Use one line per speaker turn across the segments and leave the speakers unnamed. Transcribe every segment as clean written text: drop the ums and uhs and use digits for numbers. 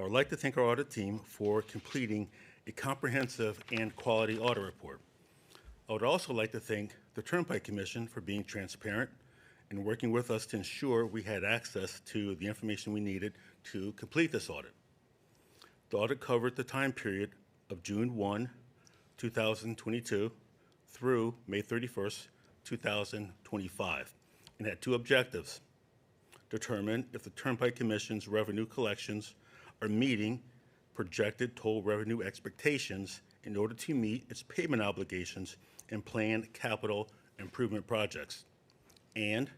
I would like to thank our audit team for completing a comprehensive and quality audit report. I would also like to thank the Turnpike Commission for being transparent and working with us to ensure we had access to the information we needed to complete this audit. The audit covered the time period of June 1, 2022 through May 31st, 2025, and had two objectives: determine if the Turnpike Commission's revenue collections are meeting projected toll revenue expectations in order to meet its payment obligations and planned capital improvement projects, and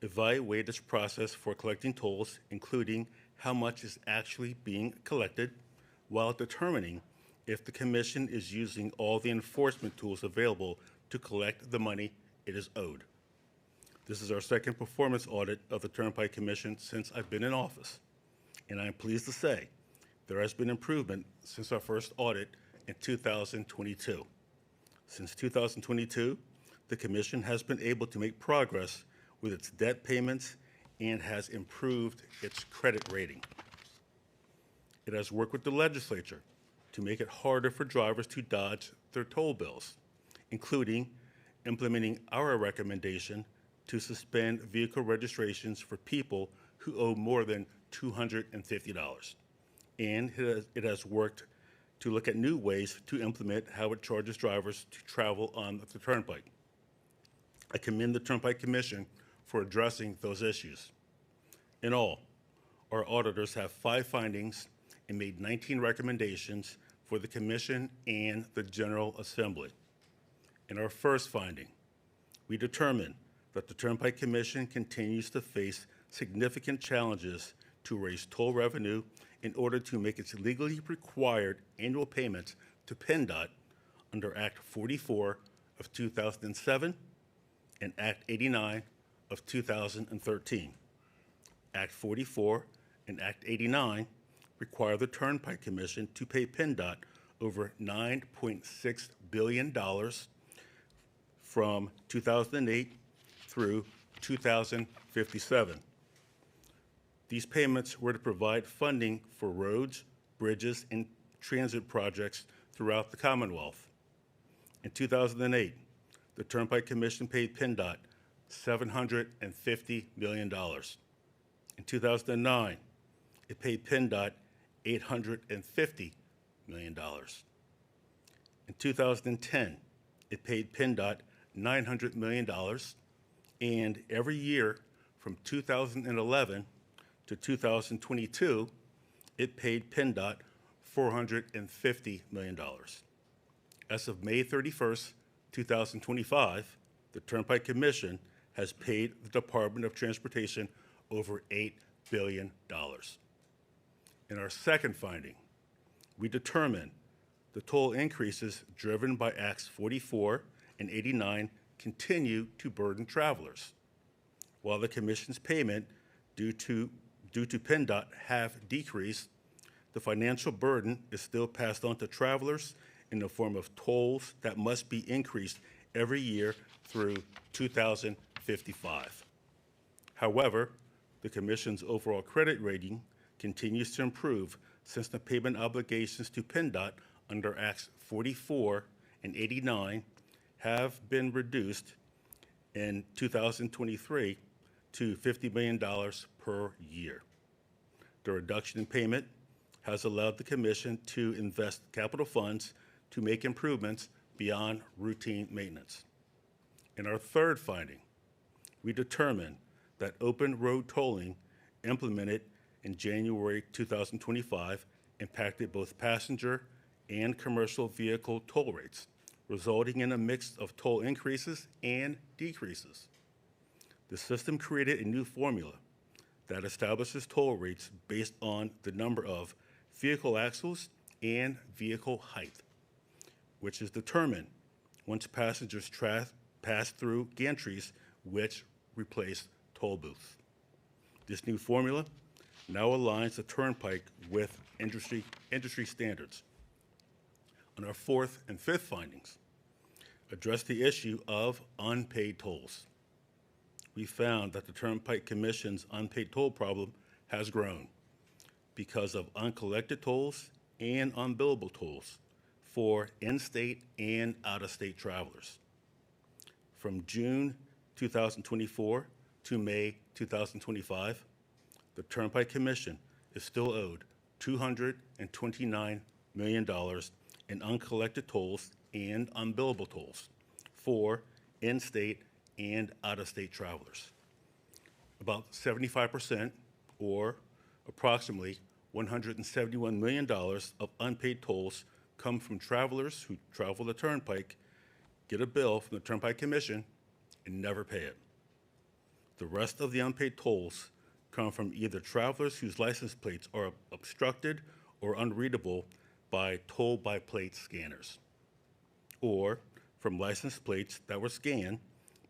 evaluate its process for collecting tolls, including how much is actually being collected, while determining if the Commission is using all the enforcement tools available to collect the money it is owed. This is our second performance audit of the Turnpike Commission since I've been in office, and I am pleased to say there has been improvement since our first audit in 2022. Since 2022, the Commission has been able to make progress with its debt payments and has improved its credit rating. It has worked with the legislature to make it harder for drivers to dodge their toll bills, including implementing our recommendation to suspend vehicle registrations for people who owe more than $250. And it has worked to look at new ways to implement how it charges drivers to travel on the Turnpike. I commend the Turnpike Commission for addressing those issues. In all, our auditors have 5 findings and made 19 recommendations for the Commission and the General Assembly. In our first finding, we determined that the Turnpike Commission continues to face significant challenges to raise toll revenue in order to make its legally required annual payments to PennDOT under Act 44 of 2007 and Act 89 of 2013. Act 44 and Act 89 require the Turnpike Commission to pay PennDOT over $9.6 billion from 2008 through 2057. These payments were to provide funding for roads, bridges, and transit projects throughout the Commonwealth. In 2008, the Turnpike Commission paid PennDOT $750 million. In 2009, it paid PennDOT $850 million. In 2010, it paid PennDOT $900 million, and every year from 2011 to 2022, it paid PennDOT $450 million. As of May 31st, 2025, the Turnpike Commission has paid the Department of Transportation over $8 billion. In our second finding, we determined the toll increases driven by Acts 44 and 89 continue to burden travelers. While the Commission's payment due to PennDOT have decreased, the financial burden is still passed on to travelers in the form of tolls that must be increased every year through 2055. However, the Commission's overall credit rating continues to improve since the payment obligations to PennDOT under Acts 44 and 89 have been reduced in 2023 to $50 million per year. The reduction in payment has allowed the Commission to invest capital funds to make improvements beyond routine maintenance. In our third finding, we determined that open road tolling implemented in January 2025 impacted both passenger and commercial vehicle toll rates, resulting in a mix of toll increases and decreases. The system created a new formula that establishes toll rates based on the number of vehicle axles and vehicle height, which is determined once passengers pass through gantries which replace toll booths. This new formula now aligns the Turnpike with industry standards. On our fourth and fifth findings, address the issue of unpaid tolls. We found that the Turnpike Commission's unpaid toll problem has grown. because of uncollected tolls and unbillable tolls for in-state and out-of-state travelers. From June 2024 to May 2025, the Turnpike Commission is still owed $229 million in uncollected tolls and unbillable tolls for in-state and out-of-state travelers. About 75%, or approximately $171 million of unpaid tolls come from travelers who travel the Turnpike, get a bill from the Turnpike Commission, and never pay it. The rest of the unpaid tolls come from either travelers whose license plates are obstructed or unreadable by toll-by-plate scanners, or from license plates that were scanned,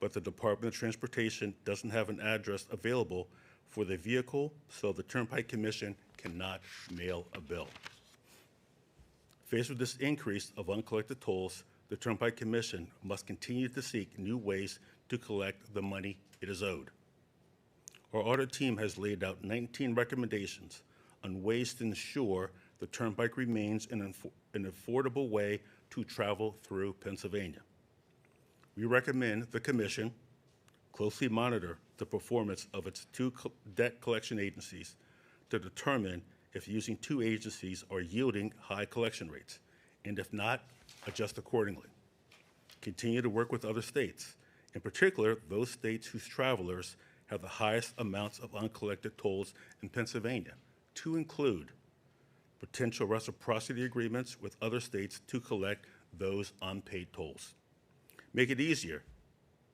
but the Department of Transportation doesn't have an address available for the vehicle, so the Turnpike Commission cannot mail a bill. Faced with this increase of uncollected tolls, the Turnpike Commission must continue to seek new ways to collect the money it is owed. Our audit team has laid out 19 recommendations on ways to ensure the Turnpike remains an affordable way to travel through Pennsylvania. We recommend the Commission closely monitor the performance of its two debt collection agencies to determine if using two agencies are yielding high collection rates, and if not, adjust accordingly. Continue to work with other states, in particular those states whose travelers have the highest amounts of uncollected tolls in Pennsylvania, to include potential reciprocity agreements with other states to collect those unpaid tolls. Make it easier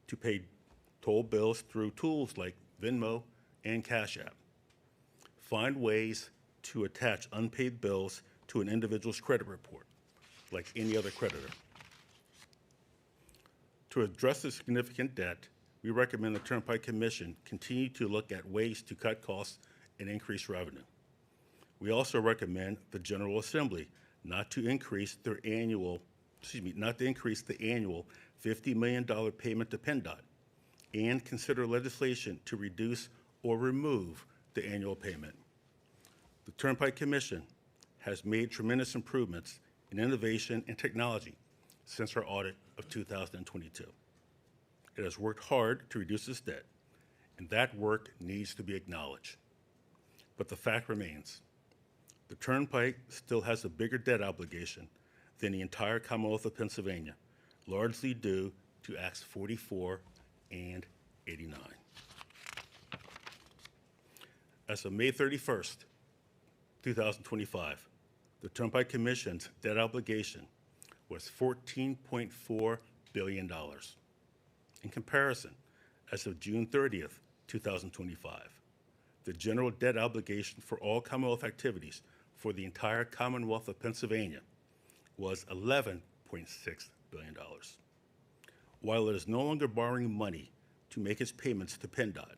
to pay toll bills through tools like Venmo and Cash App. Find ways to attach unpaid bills to an individual's credit report, like any other creditor. To address the significant debt, we recommend the Turnpike Commission continue to look at ways to cut costs and increase revenue. We also recommend the General Assembly not to increase the annual $50 million payment to PennDOT, and consider legislation to reduce or remove the annual payment. The Turnpike Commission has made tremendous improvements in innovation and technology since our audit of 2022. It has worked hard to reduce its debt, and that work needs to be acknowledged. But the fact remains, the Turnpike still has a bigger debt obligation than the entire Commonwealth of Pennsylvania, largely due to Acts 44 and 89. As of May 31st, 2025, the Turnpike Commission's debt obligation was $14.4 billion. In comparison, as of June 30th, 2025, the general debt obligation for all Commonwealth activities for the entire Commonwealth of Pennsylvania was $11.6 billion. While it is no longer borrowing money to make its payments to PennDOT,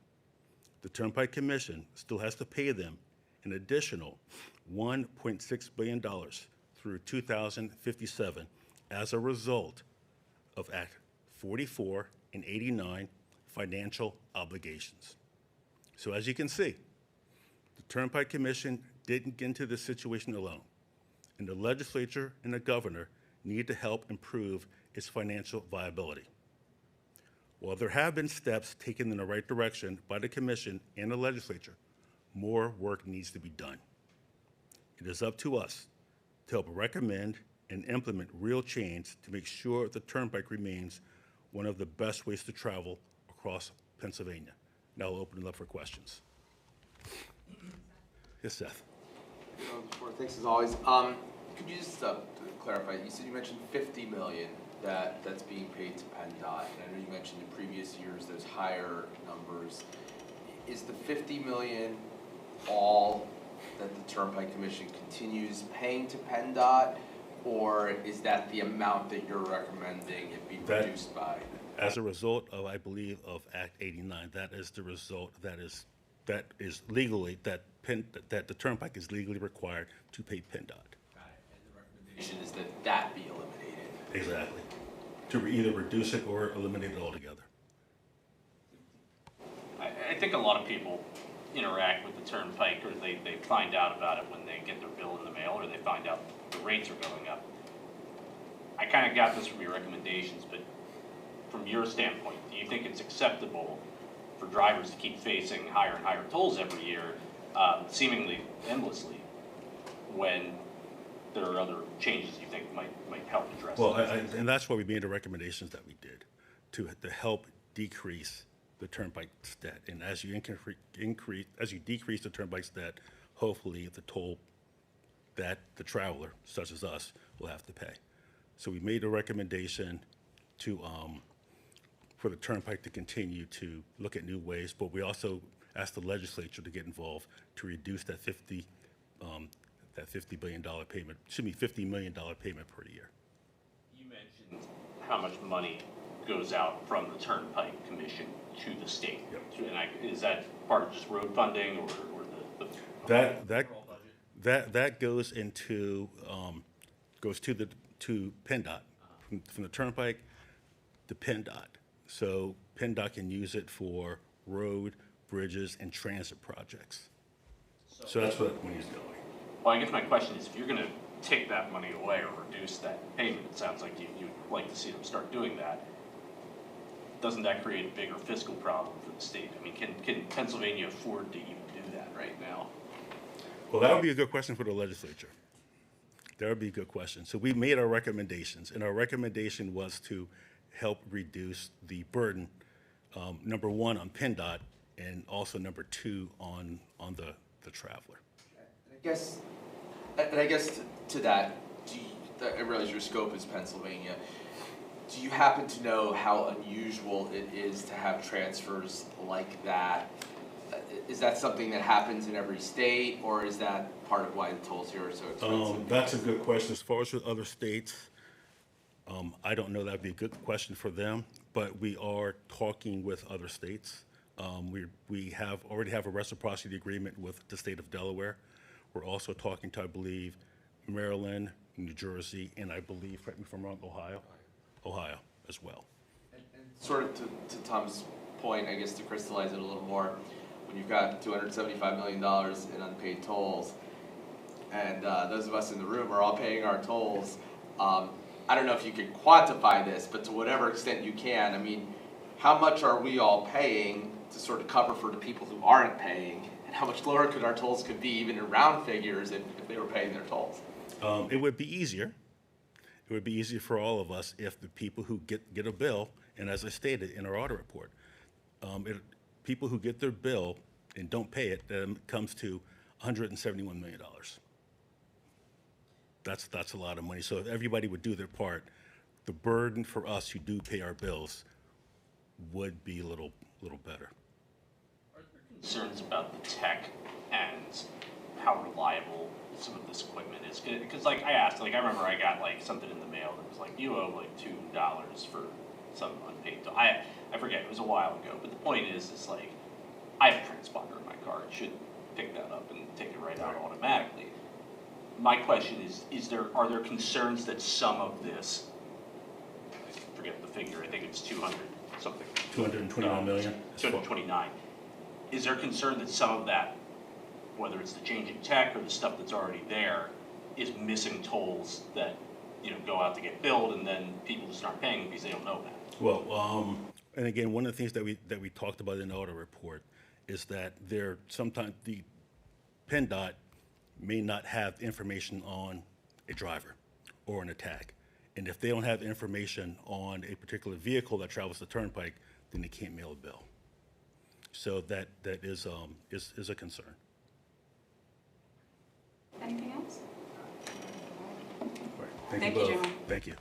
the Turnpike Commission still has to pay them an additional $1.6 billion through 2057 as a result of Act 44 and 89 financial obligations. So as you can see, the Turnpike Commission didn't get into this situation alone, and the legislature and the governor need to help improve its financial viability. While there have been steps taken in the right direction by the Commission and the legislature, more work needs to be done. It is up to us to help recommend and implement real change to make sure the Turnpike remains one of the best ways to travel across Pennsylvania. Now I'll open it up for questions. Yes, Seth.
Thanks as always. Could you just clarify? You mentioned $50 million that's being paid to PennDOT, and I know you mentioned in previous years there's higher numbers. Is the $50 million all that the Turnpike Commission continues paying to PennDOT, or is that the amount that you're recommending it be reduced by?
As a result of, I believe, of Act 89, that is the result that is legally, that the Turnpike is legally required to pay PennDOT.
Got it. And the recommendation is that that be eliminated.
Exactly. To either reduce it or eliminate it altogether.
I think a lot of people interact with the Turnpike, or they find out about it when they get their bill in the mail, or they find out the rates are going up. I kind of got this from your recommendations, but from your standpoint, do you think it's acceptable for drivers to keep facing higher and higher tolls every year, seemingly endlessly, when there are other changes you think might help address
Well,
that?
and that's why we made the recommendations that we did to help decrease the Turnpike's debt. And as you decrease the Turnpike's debt, hopefully the toll that the traveler, such as us, will have to pay. So we made a recommendation to for the Turnpike to continue to look at new ways, but we also asked the legislature to get involved to reduce that $50 billion payment, $50 million payment per year.
You mentioned how much money goes out from the Turnpike Commission to the state.
Yep.
And is that part of just road funding, or the overall budget?
That goes into to PennDOT, from the Turnpike to PennDOT. So PennDOT can use it for road, bridges, and transit projects. So that's where that money is going.
Well, I guess my question is, if you're gonna take that money away or reduce that payment, it sounds like you'd like to see them start doing that. Doesn't that create a bigger fiscal problem for the state? I mean, can Pennsylvania afford to even do that right now?
Well, that would be a good question for the legislature. That would be a good question. So we made our recommendations, and our recommendation was to help reduce the burden, number one, on PennDOT, and also number two, on the traveler.
I guess to that, I realize your scope is Pennsylvania. Do you happen to know how unusual it is to have transfers like that? Is that something that happens in every state, or is that part of why the tolls here are so expensive?
That's a good question. As far as with other states, I don't know. That'd be a good question for them, but we are talking with other states. We already have a reciprocity agreement with the state of Delaware. We're also talking to, I believe, Maryland, New Jersey, and I believe, correct me if I'm wrong, Ohio as well.
And sort of to Tom's point, I guess to crystallize it a little more, when you've got $275 million in unpaid tolls, and those of us in the room are all paying our tolls, I don't know if you can quantify this, but to whatever extent you can, I mean, how much are we all paying to sort of cover for the people who aren't paying? And how much lower could our tolls be, even in round figures, if they were paying their tolls?
It would be easier. It would be easier for all of us if the people who get a bill, and as I stated in our audit report, people who get their bill and don't pay it, then comes to $171 million. That's a lot of money. So if everybody would do their part, the burden for us who do pay our bills would be a little better.
Are there concerns about the tech and how reliable some of this equipment is? Because like I asked, like I remember I got like something in the mail that was like, you owe like $2 for some unpaid. I forget, it was a while ago, but the point is like, I have a transponder in my car. It should pick that up and take it right out automatically. My question is are there concerns that some of this, I forget the figure, I think it's 200 something.
229 million?
229. Is there concern that some of that, whether it's the changing tech or the stuff that's already there, is missing tolls that, go out to get billed, and then people just aren't paying because they don't know that?
Well, and again, one of the things that we talked about in the audit report is that sometimes the PennDOT may not have information on a driver or on a tag. And if they don't have information on a particular vehicle that travels the Turnpike, then they can't mail a bill. So that is a concern.
Anything else?
All right.
Thank you,
both.
gentlemen.
Thank you.